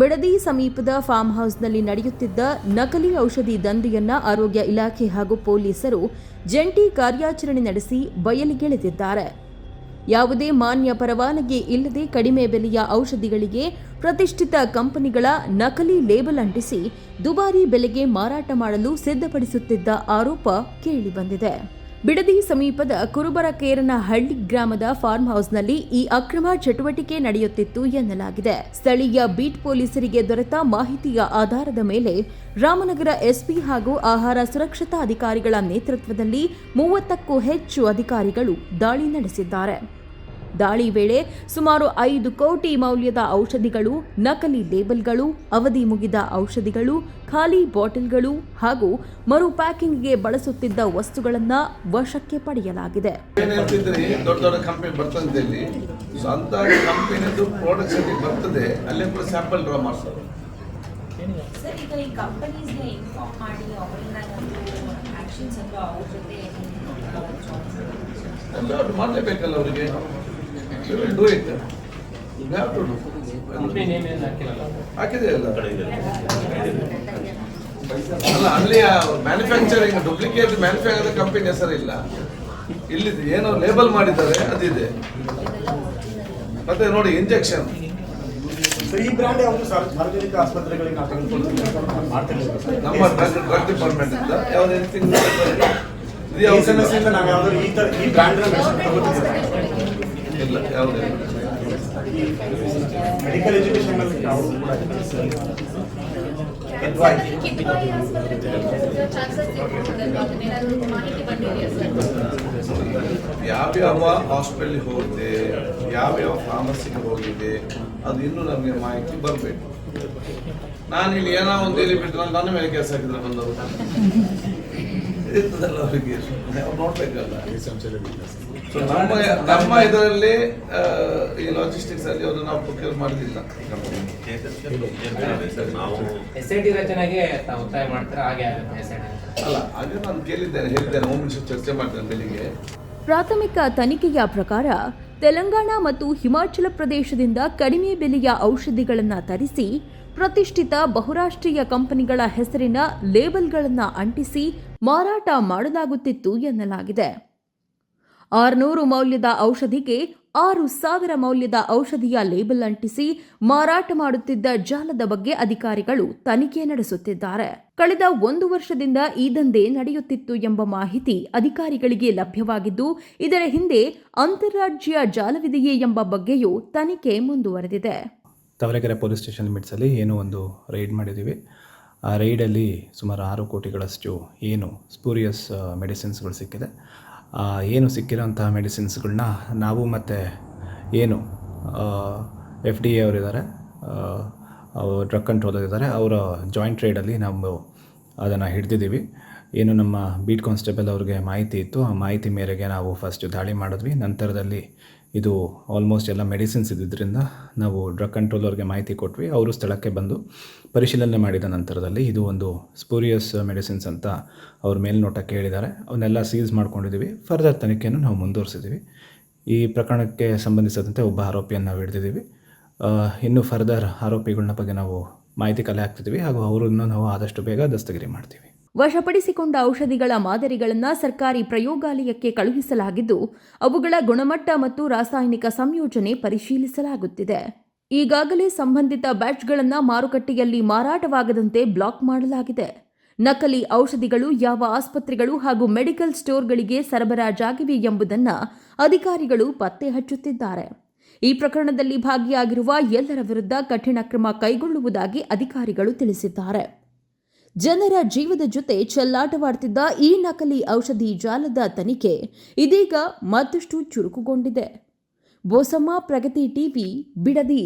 ಬಿಡದಿ ಸಮೀಪದ ಫಾರ್ಮ್ ಹೌಸ್ನಲ್ಲಿ ನಡೆಯುತ್ತಿದ್ದ ನಕಲಿ ಔಷಧಿ ದಂಧೆಯನ್ನ ಆರೋಗ್ಯ ಇಲಾಖೆ ಹಾಗೂ ಪೊಲೀಸರು ಜಂಟಿ ಕಾರ್ಯಾಚರಣೆ ನಡೆಸಿ ಬಯಲಿಗೆಳೆದಿದ್ದಾರೆ. ಯಾವುದೇ ಮಾನ್ಯ ಪರವಾನಗಿ ಇಲ್ಲದೆ ಕಡಿಮೆ ಬೆಲೆಯ ಔಷಧಿಗಳಿಗೆ ಪ್ರತಿಷ್ಠಿತ ಕಂಪನಿಗಳ ನಕಲಿ ಲೇಬಲ್ ಅಂಟಿಸಿ ದುಬಾರಿ ಬೆಲೆಗೆ ಮಾರಾಟ ಮಾಡಲು ಸಿದ್ಧಪಡಿಸುತ್ತಿದ್ದ ಆರೋಪ ಕೇಳಿಬಂದಿದೆ. ಬಿಡದಿ ಸಮೀಪದ ಕುರುಬರಕೇರನಹಳ್ಳಿ ಗ್ರಾಮದ ಫಾರ್ಮ್ ಹೌಸ್ನಲ್ಲಿ ಈ ಅಕ್ರಮ ಚಟುವಟಿಕೆ ನಡೆಯುತ್ತಿತ್ತು ಎನ್ನಲಾಗಿದೆ. ಸ್ಥಳೀಯ ಬೀಟ್ ಪೊಲೀಸರಿಗೆ ದೊರೆತ ಮಾಹಿತಿಯ ಆಧಾರದ ಮೇಲೆ ರಾಮನಗರ ಎಸ್ಪಿ ಹಾಗೂ ಆಹಾರ ಸುರಕ್ಷತಾ ಅಧಿಕಾರಿಗಳ ನೇತೃತ್ವದಲ್ಲಿ 30ಕ್ಕೂ ಹೆಚ್ಚು ಅಧಿಕಾರಿಗಳು ದಾಳಿ ನಡೆಸಿದ್ದಾರೆ. ದಾಳಿ ವೇಳೆ ಸುಮಾರು 5 ಕೋಟಿ ಮೌಲ್ಯದ ಔಷಧಿಗಳು, ನಕಲಿ ಲೇಬಲ್ಗಳು, ಅವಧಿ ಮುಗಿದ ಔಷಧಿಗಳು, ಖಾಲಿ ಬಾಟಲ್ಗಳು ಹಾಗೂ ಮರು ಪ್ಯಾಕಿಂಗ್ಗೆ ಬಳಸುತ್ತಿದ್ದ ವಸ್ತುಗಳನ್ನು ವಶಕ್ಕೆ ಪಡೆಯಲಾಗಿದೆ. ದೊಡ್ಡ ದೊಡ್ಡ ಕಂಪನಿ ಬರ್ತದೆ, ಸ್ವಂತ ಕಂಪನಿದು ಪ್ರೊಡಕ್ಷನ್ ಬರ್ತದೆ, ಅಲ್ಲೇ ಕೂಡ ಸ್ಯಾಂಪಲ್ ಡ್ರಾ ಮಾಡ್ತಾರೆ. ಸರ್, ಈಗ ಈ ಕಂಪನೀಸ್ಗೆ ಇನ್ಫಾರ್ಮ್ ಮಾಡಿ ಅವರನ್ನ ಆಕ್ಷನ್ಸ್ ಅಥವಾ ಅವ್ರ ಜೊತೆ ಎಲ್ಲ ಮಾಡಲೇಬೇಕಲ್ಲ ಅವರಿಗೆ. You will do it. You have to do. Company name ಏನು ಹಾಕಿದೆ ಅಲ್ಲ ಅಲ್ಲಿ ಮ್ಯಾನುಫ್ಯಾಕ್ಚರಿಂಗ್ ಡೂಪ್ಲಿಕೇಟ್ ಮ್ಯಾನುಫ್ಯಾಕ್ಚರ್ ಕಂಪನಿ ಹೆಸರಿಲ್ಲ, ಇಲ್ಲಿ ಏನೋ ಲೇಬಲ್ ಮಾಡಿದ್ದಾರೆ ಅದಿದೆ. ಮತ್ತೆ ನೋಡಿ ಇಂಜೆಕ್ಷನ್ ಈ ಬ್ರ್ಯಾಂಡ್ ಯಾವುದು ಸಾರ್ವಜನಿಕ ಆಸ್ಪತ್ರೆಗಳಿಗೆ ನಾವು ತೆಗೆದುಕೊಂಡು ನಮ್ಮ ಡ್ರಗ್ ಡಿಪಾರ್ಟ್ಮೆಂಟ್ ಇಂದ ಯಾವುದೇ ನಾವು ಯಾವ್ದಾದ್ರು ಈ ಬ್ರ್ಯಾಂಡ್ ಇಲ್ಲ, ಯಾವುದೇ ಮೆಡಿಕಲ್ ಎಜುಕೇಶನ್ ಯಾವ್ಯಾವ ಹಾಸ್ಪಿಟಲ್ ಹೋಗಿದೆ, ಯಾವ್ಯಾವ ಫಾರ್ಮಸಿಗೆ ಹೋಗಿದೆ, ಅದು ಇನ್ನೂ ನಮಗೆ ಮಾಹಿತಿ ಬರಬೇಕು. ನಾನು ಇಲ್ಲಿ ಏನೋ ಒಂದು ಹೇಳಿ ಬಿಟ್ಟರೆ ನನ್ನ ಮೇಲೆ ಕೆಲಸ ಹಾಕಿದ್ರೆ ಬಂದವರು ಇರ್ತದಲ್ಲ, ಅವರಿಗೆ ನೋಡ್ಬೇಕಲ್ಲ. ಸೊ ನಮ್ಮ ಇದರಲ್ಲಿ ಈ ಲಾಜಿಸ್ಟಿಕ್ಸ್ ಅಲ್ಲಿ ಅವರು ನಾವು ಪ್ರೊಕ್ಯೂರ್ ಮಾಡಲಿಲ್ಲ. SIT ರಚನೆಗೆ ಒತ್ತಾಯ ಮಾಡ್ತಾರೆ, ಹಾಗೆ ಅಲ್ಲ, ಹಾಗೆ ನಾನು ಹೇಳಿದ್ದೇನೆ ಹೋಮ್ ಮಿನಿಸ್ಟರ್ ಚರ್ಚೆ ಮಾಡ್ತೇನೆ ಬೆಳಿಗ್ಗೆ. ಪ್ರಾಥಮಿಕ ತನಿಖೆಯ ಪ್ರಕಾರ ತೆಲಂಗಾಣ ಮತ್ತು ಹಿಮಾಚಲ ಪ್ರದೇಶದಿಂದ ಕಡಿಮೆ ಬೆಲೆಯ ಔಷಧಿಗಳನ್ನು ತರಿಸಿ ಪ್ರತಿಷ್ಠಿತ ಬಹುರಾಷ್ಟ್ರೀಯ ಕಂಪನಿಗಳ ಹೆಸರಿನ ಲೇಬಲ್ಗಳನ್ನು ಅಂಟಿಸಿ ಮಾರಾಟ ಮಾಡಲಾಗುತ್ತಿತ್ತು ಎನ್ನಲಾಗಿದೆ. 600 ಮೌಲ್ಯದ ಔಷಧಿಗೆ 6,000 ಮೌಲ್ಯದ ಔಷಧಿಯ ಲೇಬಲ್ ಅಂಟಿಸಿ ಮಾರಾಟ ಮಾಡುತ್ತಿದ್ದ ಜಾಲದ ಬಗ್ಗೆ ಅಧಿಕಾರಿಗಳು ತನಿಖೆ ನಡೆಸುತ್ತಿದ್ದಾರೆ. ಕಳೆದ 1 ವರ್ಷದಿಂದ ಈ ದಂಧೆ ನಡೆಯುತ್ತಿತ್ತು ಎಂಬ ಮಾಹಿತಿ ಅಧಿಕಾರಿಗಳಿಗೆ ಲಭ್ಯವಾಗಿದ್ದು, ಇದರ ಹಿಂದೆ ಅಂತಾರಾಜ್ಯ ಜಾಲವಿದೆಯೇ ಎಂಬ ಬಗ್ಗೆಯೂ ತನಿಖೆ ಮುಂದುವರೆದಿದೆ. ತಾವರೆಕೆರೆ ಪೊಲೀಸ್ ಸ್ಟೇಷನ್ ಲಿಮಿಟ್ಸಲ್ಲಿ ಏನೋ ಒಂದು ರೈಡ್ ಮಾಡಿದ್ದೀವಿ. ಆ ರೈಡಲ್ಲಿ ಸುಮಾರು 6 ಕೋಟಿಗಳಷ್ಟು ಏನು ಸ್ಪೂರಿಯಸ್ ಮೆಡಿಸಿನ್ಸ್ಗಳು ಸಿಕ್ಕಿದೆ. ಏನು ಸಿಕ್ಕಿರೋಂಥ ಮೆಡಿಸಿನ್ಸ್ಗಳನ್ನ ನಾವು ಮತ್ತು ಏನು FDA ಅವರಿದ್ದಾರೆ, ಡ್ರಗ್ ಕಂಟ್ರೋಲರ್ ಇದ್ದಾರೆ, ಅವರ ಜಾಯಿಂಟ್ ರೈಡಲ್ಲಿ ನಾವು ಅದನ್ನು ಹಿಡಿದಿದ್ದೀವಿ. ಏನು ನಮ್ಮ ಬೀಟ್ ಕಾನ್ಸ್ಟೇಬಲ್ ಅವ್ರಿಗೆ ಮಾಹಿತಿ ಇತ್ತು, ಆ ಮಾಹಿತಿ ಮೇರೆಗೆ ನಾವು ಫಸ್ಟ್ ದಾಳಿ ಮಾಡಿದ್ವಿ. ನಂತರದಲ್ಲಿ ಇದು ಆಲ್ಮೋಸ್ಟ್ ಎಲ್ಲ ಮೆಡಿಸಿನ್ಸ್ ಇದ್ದಿದ್ದರಿಂದ ನಾವು ಡ್ರಗ್ ಕಂಟ್ರೋಲರ್ಗೆ ಮಾಹಿತಿ ಕೊಟ್ವಿ. ಅವರು ಸ್ಥಳಕ್ಕೆ ಬಂದು ಪರಿಶೀಲನೆ ಮಾಡಿದ ನಂತರದಲ್ಲಿ ಇದು ಒಂದು ಸ್ಪೂರಿಯಸ್ ಮೆಡಿಸಿನ್ಸ್ ಅಂತ ಅವ್ರ ಮೇಲ್ನೋಟಕ್ಕೆ ಹೇಳಿದ್ದಾರೆ. ಅವನ್ನೆಲ್ಲ ಸೀಸ್ ಮಾಡ್ಕೊಂಡಿದ್ದೀವಿ. ಫರ್ದರ್ ತನಿಖೆಯನ್ನು ನಾವು ಮುಂದುವರಿಸಿದ್ದೀವಿ. ಈ ಪ್ರಕರಣಕ್ಕೆ ಸಂಬಂಧಿಸಿದಂತೆ ಒಬ್ಬ ಆರೋಪಿಯನ್ನು ನಾವು ಹಿಡಿದಿದ್ದೀವಿ. ಇನ್ನು ಫರ್ದರ್ ಆರೋಪಿಗಳನ್ನ ಬಗ್ಗೆ ನಾವು ಮಾಹಿತಿ ಕಲೆ ಹಾಕ್ತಿದ್ದೀವಿ ಹಾಗೂ ಅವರನ್ನು ನಾವು ಆದಷ್ಟು ಬೇಗ ದಸ್ತಗಿರಿ ಮಾಡ್ತೀವಿ. ವಶಪಡಿಸಿಕೊಂಡ ಔಷಧಿಗಳ ಮಾದರಿಗಳನ್ನು ಸರ್ಕಾರಿ ಪ್ರಯೋಗಾಲಯಕ್ಕೆ ಕಳುಹಿಸಲಾಗಿದ್ದು, ಅವುಗಳ ಗುಣಮಟ್ಟ ಮತ್ತು ರಾಸಾಯನಿಕ ಸಂಯೋಜನೆ ಪರಿಶೀಲಿಸಲಾಗುತ್ತಿದೆ. ಈಗಾಗಲೇ ಸಂಬಂಧಿತ ಬ್ಯಾಚ್ಗಳನ್ನು ಮಾರುಕಟ್ಟೆಯಲ್ಲಿ ಮಾರಾಟವಾಗದಂತೆ ಬ್ಲಾಕ್ ಮಾಡಲಾಗಿದೆ. ನಕಲಿ ಔಷಧಿಗಳು ಯಾವ ಆಸ್ಪತ್ರೆಗಳು ಹಾಗೂ ಮೆಡಿಕಲ್ ಸ್ಟೋರ್ಗಳಿಗೆ ಸರಬರಾಜಾಗಿವೆ ಎಂಬುದನ್ನು ಅಧಿಕಾರಿಗಳು ಪತ್ತೆ ಹಚ್ಚುತ್ತಿದ್ದಾರೆ. ಈ ಪ್ರಕರಣದಲ್ಲಿ ಭಾಗಿಯಾಗಿರುವ ಎಲ್ಲರ ವಿರುದ್ಧ ಕಠಿಣ ಕ್ರಮ ಕೈಗೊಳ್ಳುವುದಾಗಿ ಅಧಿಕಾರಿಗಳು ತಿಳಿಸಿದ್ದಾರೆ. ಜನರ ಜೀವದ ಜೊತೆ ಚೆಲ್ಲಾಟವಾಡ್ತಿದ್ದ ಈ ನಕಲಿ ಔಷಧಿ ಜಾಲದ ತನಿಖೆ ಇದೀಗ ಮತ್ತಷ್ಟು ಚುರುಕುಗೊಂಡಿದೆ. ಬೋಸಮ್ಮ, ಪ್ರಗತಿ ಟಿವಿ, ಬಿಡದಿ.